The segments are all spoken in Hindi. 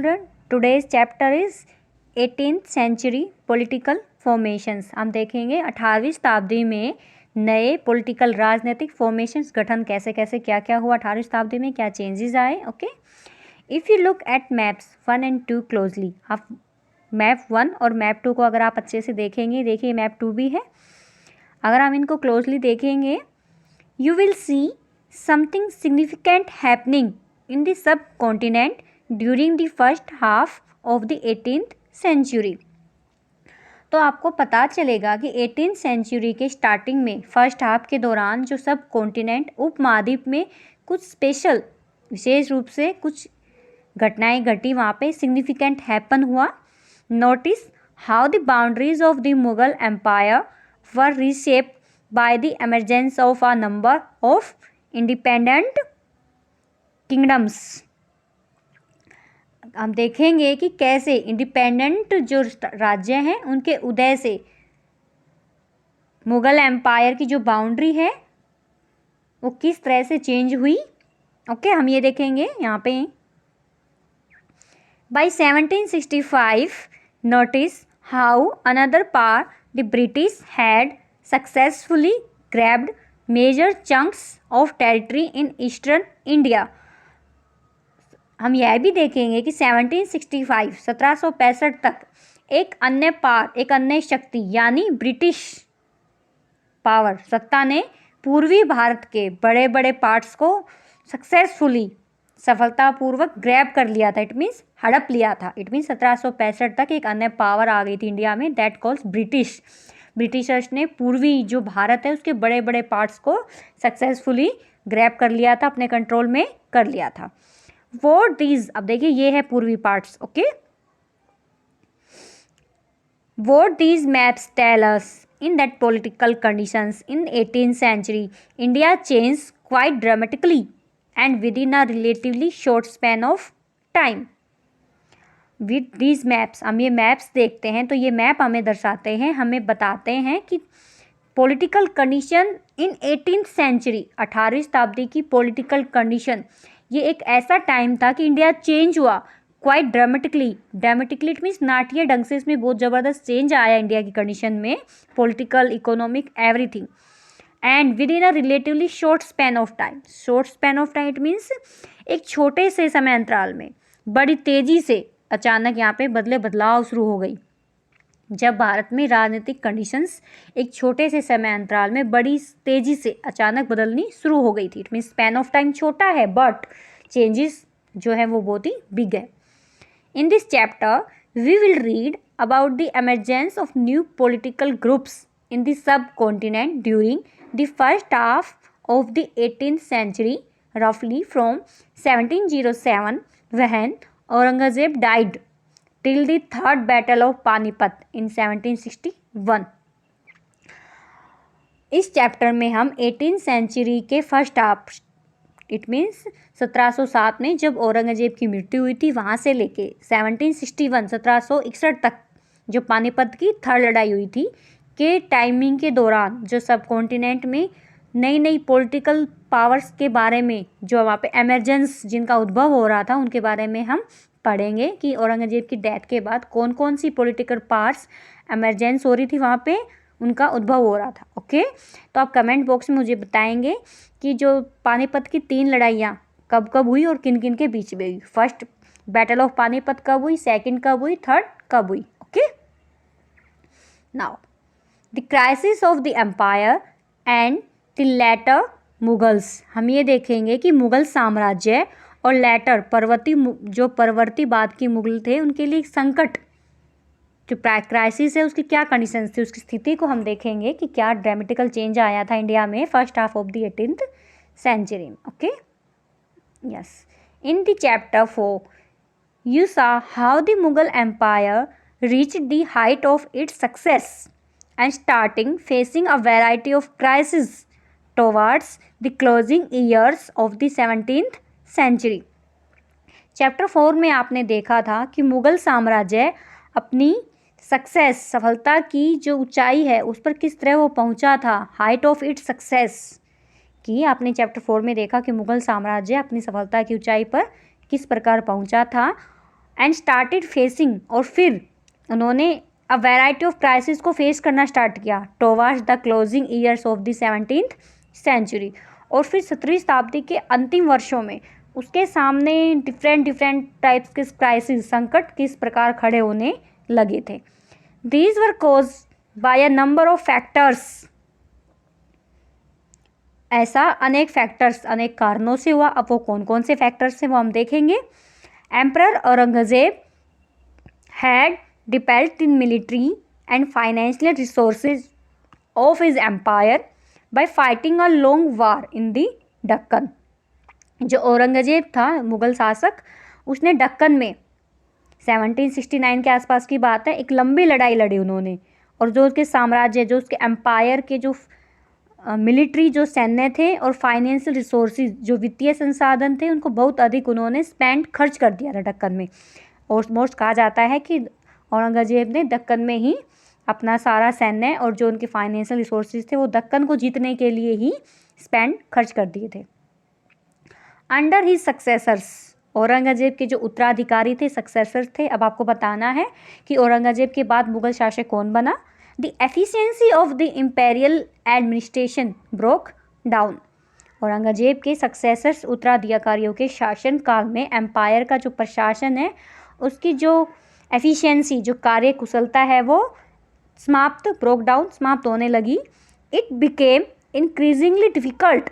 children, today's chapter is 18th century political formations. हम देखेंगे 18वीं शताब्दी में नए पॉलिटिकल राजनीतिक फॉर्मेशंस गठन कैसे कैसे क्या क्या हुआ 18वीं शताब्दी में, क्या चेंजेस आए. Okay, if you look at maps 1 and 2 closely, आप मैप 1 और मैप 2 को अगर आप अच्छे से देखेंगे, देखिए मैप 2 भी है, अगर हम इनको क्लोजली देखेंगे you will see something significant happening in the subcontinent during the first half of the 18th century. तो आपको पता चलेगा कि 18th सेंचुरी के स्टार्टिंग में फर्स्ट हाफ के दौरान जो सब कॉन्टिनेंट उपमहाद्वीप में कुछ स्पेशल विशेष रूप से कुछ घटनाएं घटी, वहाँ पे सिग्निफिकेंट हैपन हुआ. Notice how the boundaries of the Mughal empire were reshaped by the emergence of a number of independent kingdoms. हम देखेंगे कि कैसे इंडिपेंडेंट जो राज्य हैं उनके उदय से मुगल एम्पायर की जो बाउंड्री है वो किस तरह से चेंज हुई. ओके, हम ये देखेंगे यहाँ पे. By 1765, notice how another power, the British, had successfully grabbed major chunks of territory in eastern India. हम यह भी देखेंगे कि 1765 तक एक अन्य पावर, एक अन्य शक्ति यानी ब्रिटिश पावर सत्ता ने पूर्वी भारत के बड़े बड़े पार्ट्स को सक्सेसफुली सफलतापूर्वक ग्रैब कर लिया था. इट मीन्स हड़प लिया था. इट मीन्स 1765 तक एक अन्य पावर आ गई थी इंडिया में, दैट कॉल्स ब्रिटिश. ब्रिटिशर्स ने पूर्वी जो भारत है उसके बड़े बड़े पार्ट्स को सक्सेसफुली ग्रैब कर लिया था, अपने कंट्रोल में कर लिया था. वॉट दीज, अब देखिए ये है पूर्वी parts. Okay, what these maps tell us in that political conditions in 18th century India change quite dramatically and within a relatively short span of time. With these maps, हम ये मैप्स देखते हैं तो ये मैप हमें दर्शाते हैं, हमें बताते हैं कि political condition in 18th century, 18वीं शताब्दी की पॉलिटिकल कंडीशन, ये एक ऐसा टाइम था कि इंडिया चेंज हुआ quite dramatically. Dramatically it means नाट्य ढंग से इसमें बहुत ज़बरदस्त चेंज आया इंडिया की कंडीशन में, political, economic, everything. And within a relatively short span of time. Short span of time it means एक छोटे से समय अंतराल में बड़ी तेज़ी से अचानक यहाँ पे बदलाव शुरू हो गई. जब भारत में राजनीतिक कंडीशंस एक छोटे से समय अंतराल में बड़ी तेज़ी से अचानक बदलनी शुरू हो गई थी. It means span of time छोटा है बट चेंजेस जो है वो बहुत ही बिग है. In this chapter we will read about the emergence of new political groups in the subcontinent during the first half of the 18th century, roughly from 1707 when Aurangzeb died till the third battle of Panipat in 1761. इस चैप्टर में हम 18th सेंचुरी के फर्स्ट हाफ, इट मीन्स 1707 में जब औरंगजेब की मृत्यु हुई थी वहाँ से लेके 1761 तक जो पानीपत की थर्ड लड़ाई हुई थी के टाइमिंग के दौरान जो सब कॉन्टिनेंट में नई नई पॉलिटिकल पावर्स के बारे में जो वहाँ पे एमरजेंस जिनका उद्भव हो रहा था उनके बारे में हम पढ़ेंगे कि औरंगजेब की डेथ के बाद कौन कौन सी पॉलिटिकल पावर्स एमरजेंस हो रही थी, वहाँ पे उनका उद्भव हो रहा था. ओके, तो आप कमेंट बॉक्स में मुझे बताएंगे कि जो पानीपत की 3 लड़ाइयाँ कब कब हुई और किन किन के बीच में हुई. फर्स्ट बैटल ऑफ पानीपत कब हुई, सेकेंड कब हुई, थर्ड कब हुई. Okay, now the crisis of the empire and the later Mughals. हम ये देखेंगे कि मुगल साम्राज्य और लेटर परवर्तीवाद की मुगल थे उनके लिए संकट, जो क्राइसिस है उसकी क्या कंडीशंस थी, उसकी स्थिति को हम देखेंगे कि क्या ड्रामेटिकल चेंज आया था इंडिया में first half of the 18th century. Okay, yes, in the chapter 4 you saw how the Mughal Empire reached the height of its success and starting facing a variety of crises towards the closing years of the 17th century. Chapter 4 में आपने देखा था कि मुग़ल साम्राज्य अपनी सफलता की जो ऊंचाई है उस पर किस तरह वो पहुंचा था, हाइट ऑफ इट्स सक्सेस की आपने चैप्टर 4 में देखा कि मुग़ल साम्राज्य अपनी सफलता की ऊंचाई पर किस प्रकार पहुंचा था. एंड स्टार्टेड फेसिंग, और फिर उन्होंने अ वैरायटी ऑफ क्राइसिस को फेस करना स्टार्ट किया towards the closing years of the 17th century. और फिर 17वीं शताब्दी के अंतिम वर्षों में उसके सामने डिफरेंट टाइप्स के क्राइसिस, संकट किस प्रकार खड़े होने लगे थे। These were cause by a number of factors, ऐसा अनेक फैक्टर्स, अनेक कारणों से हुआ। अब वो कौन कौन से फैक्टर्स हैं वो हम देखेंगे। Emperor Aurangzeb had depleted in military and financial resources of his empire by fighting a long war in the Deccan. जो औरंगजेब था मुगल शासक, उसने दक्कन में 1769 के आसपास की बात है, एक लंबी लड़ाई लड़ी उन्होंने। और जो उसके साम्राज्य, जो उसके एम्पायर के जो मिलिट्री जो सैन्य थे और फाइनेंशियल रिसोर्सेज जो वित्तीय संसाधन थे, उनको बहुत अधिक उन्होंने खर्च कर दिया था दक्कन में। और मोस्ट कहा जाता है कि औरंगजेब ने दक्कन में ही अपना सारा सैन्य और जो उनके फाइनेंशियल रिसोर्सेज थे वो दक्कन को जीतने के लिए ही खर्च कर दिए थे। अंडर ही सक्सेसर्स, औरंगजेब के जो उत्तराधिकारी थे, सक्सेसर्स थे। अब आपको बताना है कि औरंगजेब के बाद मुगल शासक कौन बना। The efficiency of the imperial administration broke down. Aurangzeb के सक्सेसर्स, उत्तराधिकारियों के शासन काल में एम्पायर का जो प्रशासन है उसकी जो एफिशिएंसी, जो कार्य कुशलता है वो ब्रोक डाउन, समाप्त होने लगी। It became increasingly difficult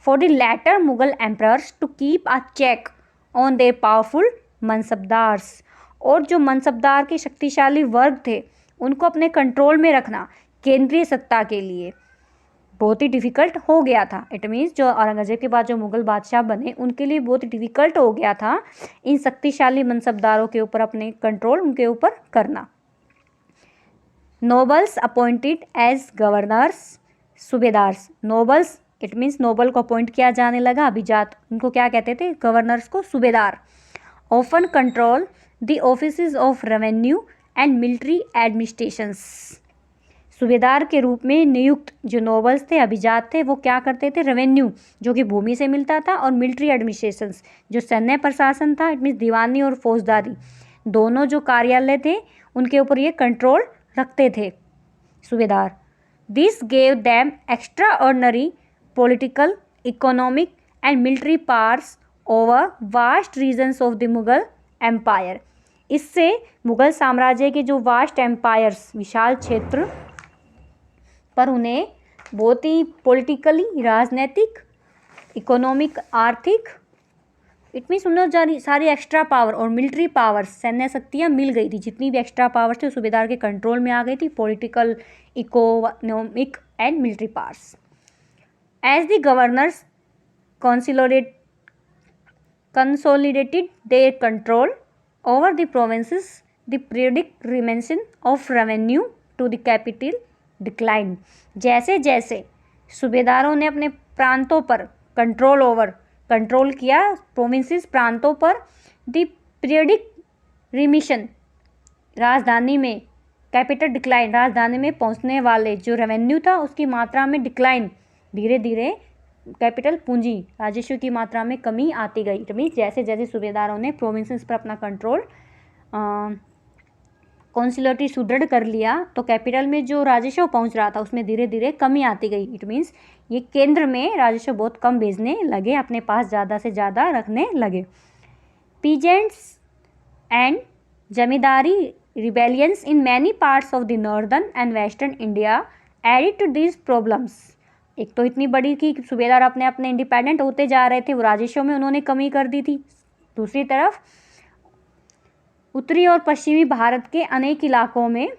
for the later Mughal emperors to keep a check on their powerful mansabdars. और जो मनसबदार के शक्तिशाली वर्ग थे उनको अपने कंट्रोल में रखना केंद्रीय सत्ता के लिए बहुत ही डिफ़िकल्ट हो गया था। इट मीन्स जो औरंगजेब के बाद जो मुगल बादशाह बने उनके लिए बहुत ही डिफ़िकल्ट हो गया था इन शक्तिशाली मनसबदारों के ऊपर अपने कंट्रोल उनके ऊपर करना। Nobles appointed as governors, subedars. Nobles, it means noble को अपॉइंट किया जाने लगा, अभिजात, उनको क्या कहते थे, गवर्नर्स को सूबेदार। Often control the offices of revenue and military administrations. सूबेदार के रूप में नियुक्त जो नोबल्स थे, अभिजात थे, वो क्या करते थे, रेवेन्यू जो कि भूमि से मिलता था और मिलिट्री एडमिनिस्ट्रेशंस जो सैन्य प्रशासन था, इट मीन्स दीवानी और फौजदारी, दोनों जो कार्यालय थे उनके ऊपर ये कंट्रोल रखते थे सूबेदार। This gave them extra ordinary political, economic and military powers over vast regions of the Mughal empire. इससे मुगल साम्राज्य के जो वास्ट एम्पायर्स, विशाल क्षेत्र पर उन्हें बहुत ही पॉलिटिकली, राजनीतिक, इकोनॉमिक, आर्थिक, इट मीन्स उन्हें सारी एक्स्ट्रा पावर और मिलिट्री पावर्स, सैन्य शक्तियाँ मिल गई थी। जितनी भी एक्स्ट्रा पावर्स थे सूबेदार के कंट्रोल में आ गई थी, political, economic and military powers. As the governors consolidated their control over the provinces, the periodic remission of revenue to the capital declined। जैसे जैसे सूबेदारों ने अपने प्रांतों पर कंट्रोल किया, प्रोविंसेस, प्रांतों पर, द पीरियडिक रिमिशन, राजधानी में, कैपिटल डिक्लाइन, राजधानी में पहुंचने वाले जो रेवेन्यू था उसकी मात्रा में डिक्लाइन, धीरे धीरे कैपिटल पूंजी, राजस्व की मात्रा में कमी आती गई। इट मीन्स जैसे जैसे सूबेदारों ने प्रोविंसेस पर अपना कंट्रोल कॉन्सुलेटरी सुदृढ़ कर लिया तो कैपिटल में जो राजस्व पहुंच रहा था उसमें धीरे धीरे कमी आती गई। इट मीन्स ये केंद्र में राजस्व बहुत कम भेजने लगे, अपने पास ज़्यादा से ज़्यादा रखने लगे। Peasants and zamindari rebellions in many parts of the northern and western India added to these problems. एक तो इतनी बड़ी कि सूबेदार अपने अपने इंडिपेंडेंट होते जा रहे थे, वो राजस्व में उन्होंने कमी कर दी थी। दूसरी तरफ उत्तरी और पश्चिमी भारत के अनेक इलाकों में,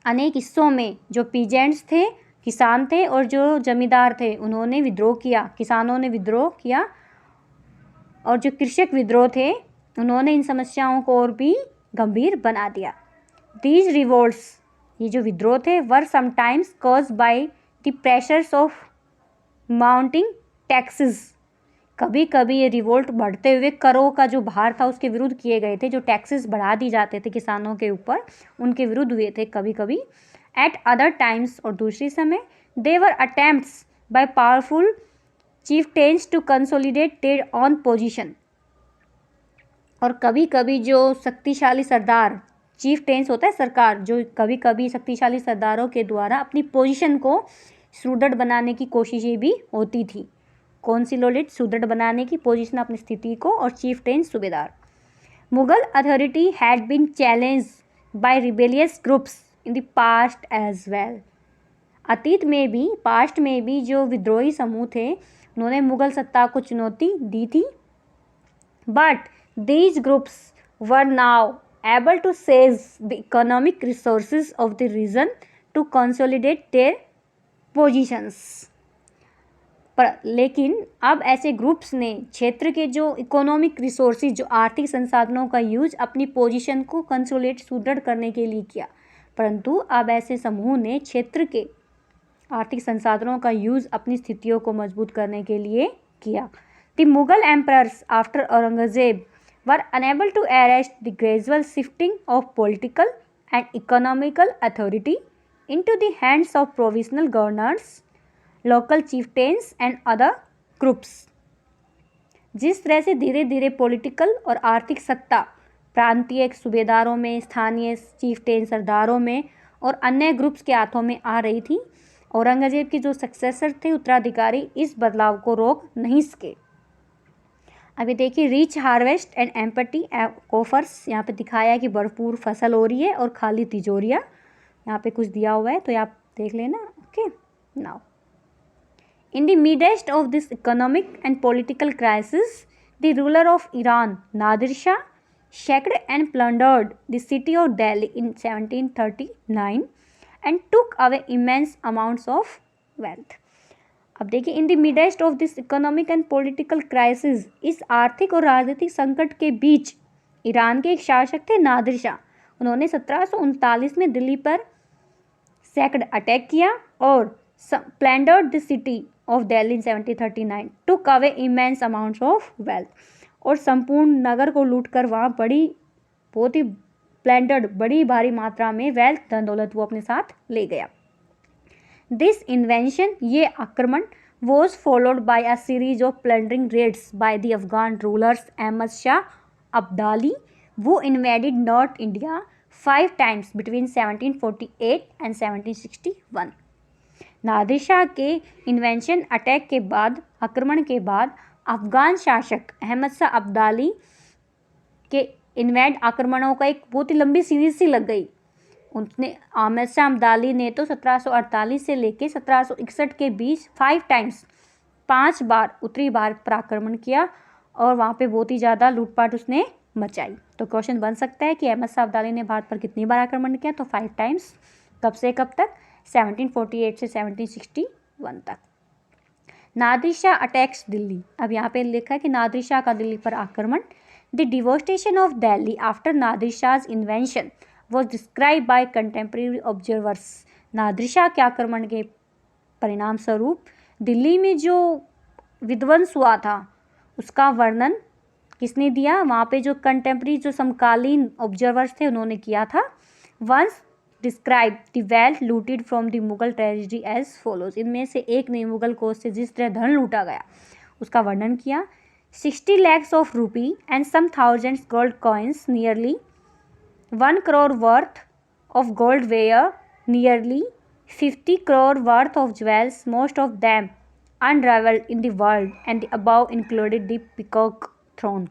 अनेक हिस्सों में जो पीजेंट्स थे, किसान थे, और जो जमींदार थे उन्होंने विद्रोह किया, किसानों ने विद्रोह किया, और जो कृषक विद्रोह थे उन्होंने इन समस्याओं को और भी गंभीर बना दिया। दीज रिवोल्ट्स, ये जो विद्रोह थे, were sometimes caused by the pressures of mounting taxes. कभी कभी ये रिवोल्ट बढ़ते हुए करों का जो भार था उसके विरुद्ध किए गए थे। जो टैक्सेस बढ़ा दी जाते थे किसानों के ऊपर, उनके विरुद्ध हुए थे कभी कभी। एट अदर टाइम्स, और दूसरी समय, they were attempts by powerful chieftains to consolidate their own position। और कभी कभी जो शक्तिशाली सरदार, चीफ टेंस होता है सरकार, जो कभी कभी शक्तिशाली सरदारों के द्वारा अपनी पोजीशन को सुदृढ़ बनाने की कोशिशें भी होती थी। कौन सी लॉलिट? सुदृढ़ बनाने की पोजीशन, अपनी स्थिति को, और चीफ टेंस सूबेदार। Mughal authority had been challenged by rebellious groups in the past as well. अतीत में भी, पास्ट में भी जो विद्रोही समूह थे उन्होंने मुगल सत्ता को चुनौती दी थी। But these groups were now able to seize the economic resources of the region to consolidate their positions. लेकिन अब ऐसे ग्रुप्स ने क्षेत्र के जो इकोनॉमिक रिसोर्सेज, जो आर्थिक संसाधनों का यूज अपनी पोजीशन को कंसोलिडेट, सुदृढ़ करने के लिए किया। परंतु अब ऐसे समूह ने क्षेत्र के आर्थिक संसाधनों का यूज अपनी स्थितियों को मजबूत करने के लिए किया। The Mughal emperors after Aurangzeb were unable to arrest the gradual shifting of political and economical authority into the hands of provisional governors, local chieftains and other groups. जिस तरह से धीरे धीरे पॉलिटिकल और आर्थिक सत्ता प्रांतीय सूबेदारों में, स्थानीय चीफटेन सरदारों में और अन्य ग्रुप्स के हाथों में आ रही थी, औरंगजेब के जो सक्सेसर थे, उत्तराधिकारी, इस बदलाव को रोक नहीं सके। अभी देखिए, रिच हार्वेस्ट एंड एम्पटी कोफर्स, यहाँ पे दिखाया है कि भरपूर फसल हो रही है और खाली तिजोरियाँ, यहाँ पे कुछ दिया हुआ है तो आप देख लेना। Okay, now in the midst of this economic and political crisis, the ruler of Iran Nadir Shah sacked and plundered the city of Delhi in 1739 and took away immense amounts of wealth. अब देखिए, in the midst of this economic and political crisis, इस आर्थिक और राजनीतिक संकट के बीच ईरान के एक शासक थे नादिर शाह। उन्होंने 1739 में दिल्ली पर सैक्ड, अटैक किया और plundered the city of Delhi in 1739, took away immense amounts of wealth, और संपूर्ण नगर को लूटकर वहाँ बहुत ही प्लैंडर्ड, बड़ी भारी मात्रा में वेल्थ, धन दौलत वो अपने साथ ले गया। दिस इन्वेंशन, ये आक्रमण, was followed by a series of plundering raids by the Afghan rulers Ahmad Shah Abdali, वो invaded north India 5 times between 1748 and 1761। Nadir Shah के इन्वेंशन, अटैक के बाद, आक्रमण के बाद अफगान शासक अहमद शाह अब्दाली के इन्वेड आक्रमणों का एक बहुत ही लंबी सीरीज सी लग गई। उसने, अहमद शाह अब्दाली ने तो 1748 से लेकर 1761 के बीच 5 times, 5 बार उत्तरी भारत पर आक्रमण किया और वहाँ पे बहुत ही ज़्यादा लूटपाट उसने मचाई। तो क्वेश्चन बन सकता है कि अहमद शाह अब्दाली ने भारत पर कितनी बार आक्रमण किया? तो 5 times। कब से कब तक? 1748 से 1761 तक। नादिर शाह अटैक्स दिल्ली, अब यहाँ पे लिखा है कि नादिर शाह का दिल्ली पर आक्रमण। The devastation of Delhi after Nadir Shah's invention was described by contemporary observers। Nadir Shah के आक्रमण के परिणाम स्वरूप दिल्ली में जो विध्वंस हुआ था उसका वर्णन किसने दिया? वहाँ पे जो कंटेम्प्रेरी, जो समकालीन ऑब्जर्वर्स थे, उन्होंने किया था। Once describe the wealth looted from the Mughal treasury as follows, इनमें से एक ने मुगल कोष से जिस तरह धन लूटा गया उसका वर्णन किया। 60 lakhs of rupee and some thousands gold coins, nearly 1 crore worth of gold ware, nearly 50 crore worth of jewels, most of them unrivaled in the world, and the above included the peacock throne।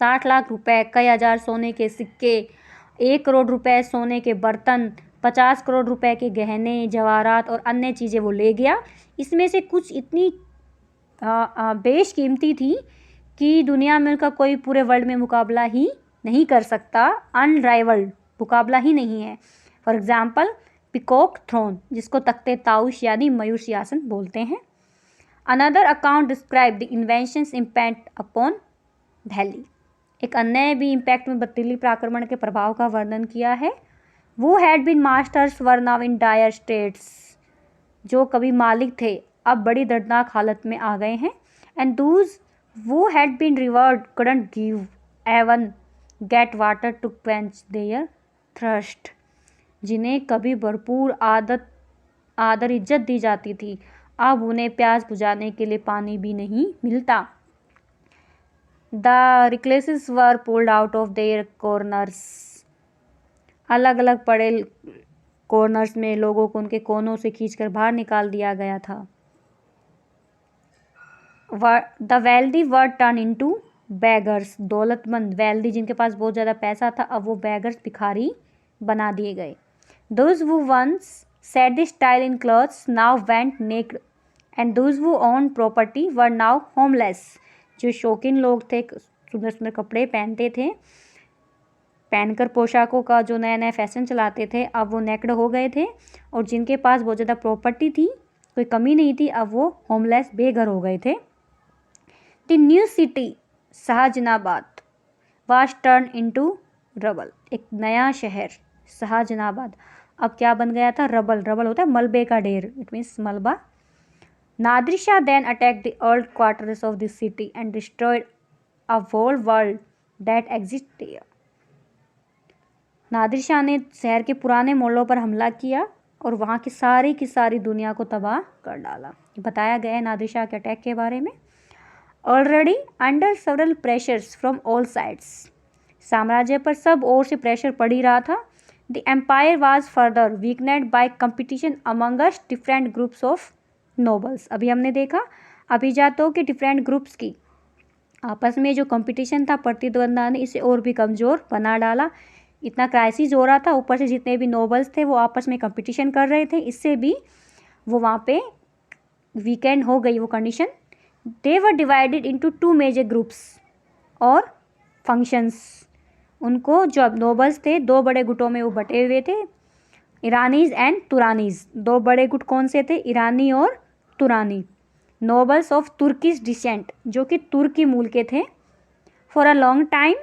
60 lakh रुपए, कई हजार सोने के सिक्के, 1 करोड़ रुपए सोने के बर्तन, 50 करोड़ रुपए के गहने, जवाहरात और अन्य चीज़ें वो ले गया। इसमें से कुछ इतनी बेशकीमती थी कि दुनिया में उनका कोई पूरे वर्ल्ड में मुकाबला ही नहीं कर सकता, अनराइवल्ड, मुकाबला ही नहीं है। फॉर एग्जाम्पल पिकॉक थ्रोन, जिसको तख्ते ताउश यानी मयूर सिंहासन बोलते हैं। Another account describe the inventions impact upon Delhi, एक अन्य भी इम्पैक्ट में दिल्ली पर आक्रमण के प्रभाव का वर्णन किया है। वो had been masters were now in dire states, जो कभी मालिक थे अब बड़ी दर्दनाक हालत में आ गए हैं। And those who had been revered couldn't give even get water to quench their thirst, जिन्हें कभी भरपूर आदर इज्जत दी जाती थी, अब उन्हें प्यास बुझाने के लिए पानी भी नहीं मिलता। The recluses were pulled out of their corners. अलग अलग पड़े कॉर्नर्स में लोगों को उनके कोनों से खींचकर बाहर निकाल दिया गया था. The wealthy were turned into beggars. दौलतमंद wealthy जिनके पास बहुत ज़्यादा पैसा था, अब वो beggars भिखारी बना दिए गए. Those who once set the style in clothes now went naked, and those who owned property were now homeless. जो शौकीन लोग थे, सुंदर सुंदर कपड़े पहनते थे, पहनकर पोशाकों का जो नया नया फैशन चलाते थे, अब वो नेकड हो गए थे. और जिनके पास बहुत ज़्यादा प्रॉपर्टी थी, कोई कमी नहीं थी, अब वो होमलेस बेघर हो गए थे. The new city Shahjahanabad was turn into rubble. एक नया शहर शाहजनाबाद अब क्या बन गया था? रबल. रबल होता है मलबे का ढेर, इट मीन्स मलबा. Nadir Shah then attacked the old quarters of the city and destroyed a whole world that exist there. Nadir Shah ने शहर के पुराने मोहल्लों पर हमला किया और वहाँ की सारी दुनिया को तबाह कर डाला. बताया गया है नादिर शाह के अटैक के बारे में. Already under several pressures from all sides. साम्राज्य पर सब ओर से प्रेशर पड़ ही रहा था. The empire was further weakened by competition amongst different groups of nobles. अभी हमने देखा अभिजातों के डिफरेंट ग्रुप्स की आपस में जो कंपटीशन था, प्रतिद्वंदा ने इसे और भी कमज़ोर बना डाला. इतना क्राइसिस हो रहा था, ऊपर से जितने भी नोबल्स थे वो आपस में कंपटीशन कर रहे थे, इससे भी वो वहाँ पे वीकेंड हो गई वो condition. They were divided into 2 major groups और फंक्शंस. उनको जो अब नोबल्स थे 2 बड़े गुटों में वो बटे हुए थे, ईरानीज़ एंड तुरानीज़. 2 बड़े गुट कौन से थे? ईरानी और तुरानी. नोबल्स ऑफ तुर्किश डिसेंट, जो कि तुर्की मूल के थे. फॉर अ लॉन्ग टाइम,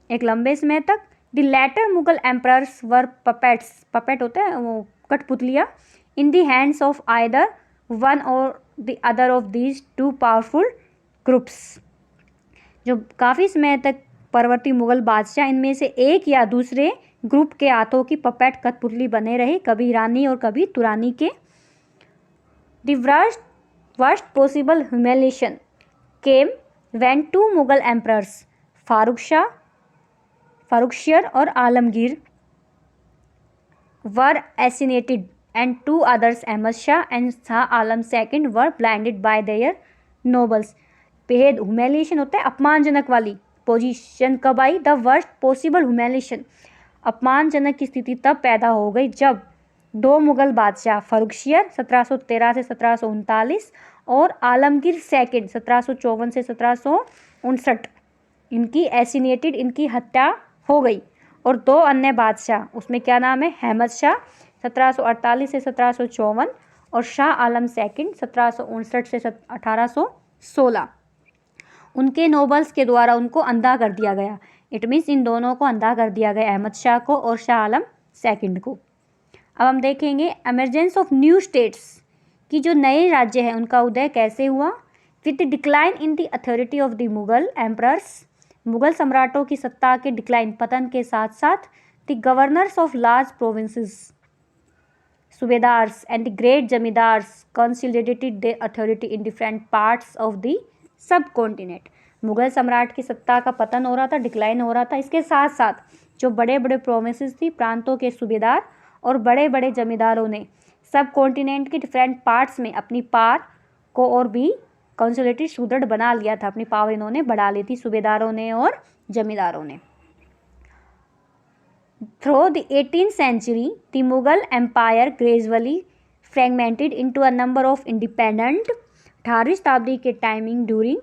एक लंबे समय तक. The later Mughal emperors were puppets. Puppet होता है वो कठपुतलियाँ. In the hands of either one or the other of these 2 powerful groups. जो काफ़ी समय तक परवर्ती मुगल बादशाह इनमें से एक या दूसरे ग्रुप के हाथों की पपेट कठपुतली बने रहे, कभी ईरानी और कभी तुरानी के. The worst possible humiliation came when 2 Mughal emperors Farrukhsiyar और Alamgir were assassinated and 2 others, Ahmad Shah and Shah Alam II, were blinded by their nobles. बेहद ह्यूमिलिएशन होता है अपमानजनक वाली पोजीशन कब आई? The worst possible humiliation. अपमानजनक की स्थिति तब पैदा हो गई जब 2 मुगल बादशाह फारुखशियर 1713 से 1739 और आलमगीर सेकंड 1754 से 1759 इनकी एसिनेटेड, इनकी हत्या हो गई. और 2 अन्य बादशाह, उसमें क्या नाम है? अहमद शाह 1748 से 1754 और शाह आलम सेकंड 1759 से 1816. उनके नोबल्स के द्वारा उनको अंधा कर दिया गया. इट मीन्स इन दोनों को अंधा कर दिया गया, अहमद शाह को और शाह आलम सेकंड को. अब हम देखेंगे एमर्जेंस ऑफ न्यू स्टेट्स कि जो नए राज्य हैं उनका उदय कैसे हुआ. With the decline in the authority of the Mughal emperors. Mughal सम्राटों की सत्ता के डिक्लाइन, पतन के साथ साथ the governors of large provinces, subedars and the great zamindars consolidated their authority in different parts of the subcontinent. Mughal सम्राट की सत्ता का पतन हो रहा था, डिक्लाइन हो रहा था. इसके साथ साथ जो बड़े बड़े प्रोविंसेस थी, प्रांतों के सूबेदार और बड़े बड़े जमींदारों ने सब कॉन्टिनेंट के डिफरेंट पार्ट्स में अपनी पावर को और भी कंसोलिडेटेड, सुदृढ़ बना लिया था. अपनी पावर इन्होंने बढ़ा ली थी, सूबेदारों ने और जमींदारों ने. Through the 18th century, the Mughal Empire gradually fragmented into a number of independent. 18वीं शताब्दी के टाइमिंग ड्यूरिंग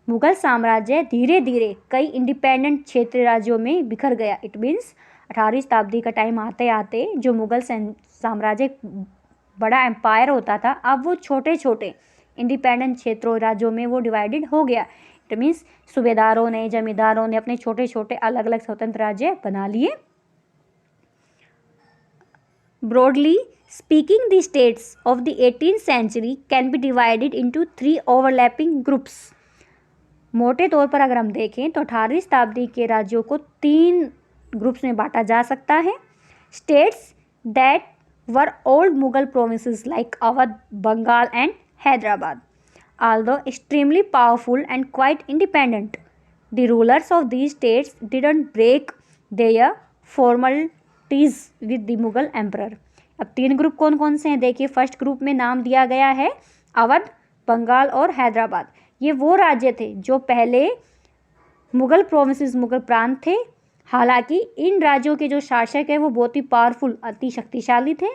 मुगल साम्राज्य धीरे धीरे कई इंडिपेंडेंट क्षेत्रीय राज्यों में बिखर गया. इट मीन्स 18वीं शताब्दी का टाइम आते आते जो मुगल साम्राज्य बड़ा एम्पायर होता था, अब वो छोटे छोटे इंडिपेंडेंट क्षेत्रों राज्यों में वो डिवाइडेड हो गया. इट मीन्स सूबेदारों ने, जमींदारों ने अपने छोटे छोटे अलग अलग स्वतंत्र राज्य बना लिए. Broadly speaking, the states of the 18th century can be divided into 3 overlapping groups. मोटे तौर पर अगर हम देखें तो 18वीं शताब्दी के राज्यों को 3 ग्रुप्स में बांटा जा सकता है. States that were old Mughal provinces like Awadh, Bengal and Hyderabad, although extremely powerful and quite independent. The rulers of these states didn't break their formalities with the Mughal emperor. अब 3 ग्रुप कौन कौन से हैं देखिए। फर्स्ट ग्रुप में नाम दिया गया है अवध, बंगाल और हैदराबाद। ये वो राज्य थे जो पहले मुगल प्रोविंसेस, मुगल प्रांत थे। हालांकि इन राज्यों के जो शासक है वो बहुत ही पावरफुल, अति शक्तिशाली थे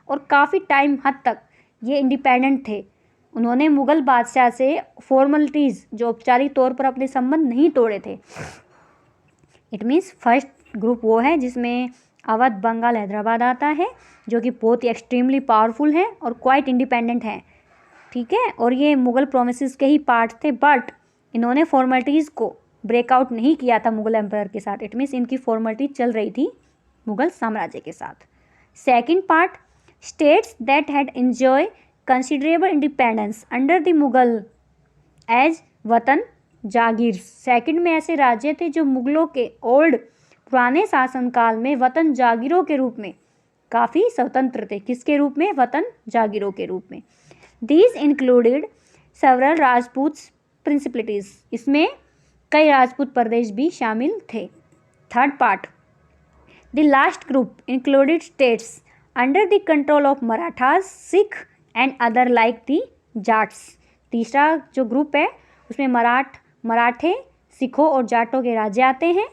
और काफ़ी टाइम हद तक ये इंडिपेंडेंट थे। उन्होंने मुगल बादशाह से फॉर्मलिटीज़, जो औपचारिक तौर पर अपने संबंध नहीं तोड़े थे। इट मीन्स फर्स्ट ग्रुप वो है जिसमें अवध, बंगाल, हैदराबाद आता है, जो कि बहुत ही एक्सट्रीमली पावरफुल हैं और क्वाइट इंडिपेंडेंट हैं, ठीक है। और ये मुगल प्रोविंसेस के ही पार्ट थे, बट इन्होंने फॉर्मलिटीज़ को ब्रेकआउट नहीं किया था मुगल एम्पायर के साथ। इट मीन्स इनकी फॉर्मलिटी चल रही थी मुगल साम्राज्य के साथ। Second part, states that had enjoy considerable independence under the Mughal as watan jagir. Second में ऐसे राज्य थे जो मुगलों के ओल्ड पुराने शासनकाल में वतन जागीरों के रूप में काफ़ी स्वतंत्र थे। किसके रूप में? वतन जागीरों के रूप में। These included several Rajput principalities. इसमें कई राजपूत प्रदेश भी शामिल थे। Third part, the last group included states under the control of Marathas, Sikh and other like the Jats. तीसरा जो ग्रुप है उसमें मराठे, सिखों और जाटों के राज्य आते हैं।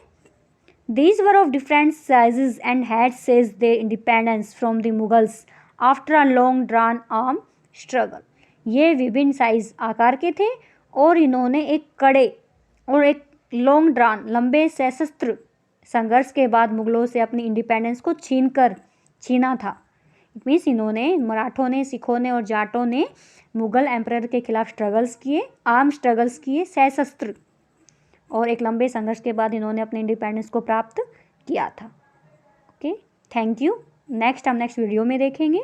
These were of different sizes and had seized their independence from the Mughals after a long drawn armed struggle. ये विभिन्न साइज आकार के थे और इन्होंने एक कड़े और एक लॉन्ग ड्रान, लंबे सशस्त्र संघर्ष के बाद मुगलों से अपनी इंडिपेंडेंस को छीना था। इट मीन्स इन्होंने, मराठों ने, सिखों ने और जाटों ने मुगल एम्परर के खिलाफ स्ट्रगल्स किए, आर्म स्ट्रगल्स किए, सशस्त्र, और एक लंबे संघर्ष के बाद इन्होंने अपने इंडिपेंडेंस को प्राप्त किया था। Okay, thank you. नेक्स्ट हम नेक्स्ट वीडियो में देखेंगे।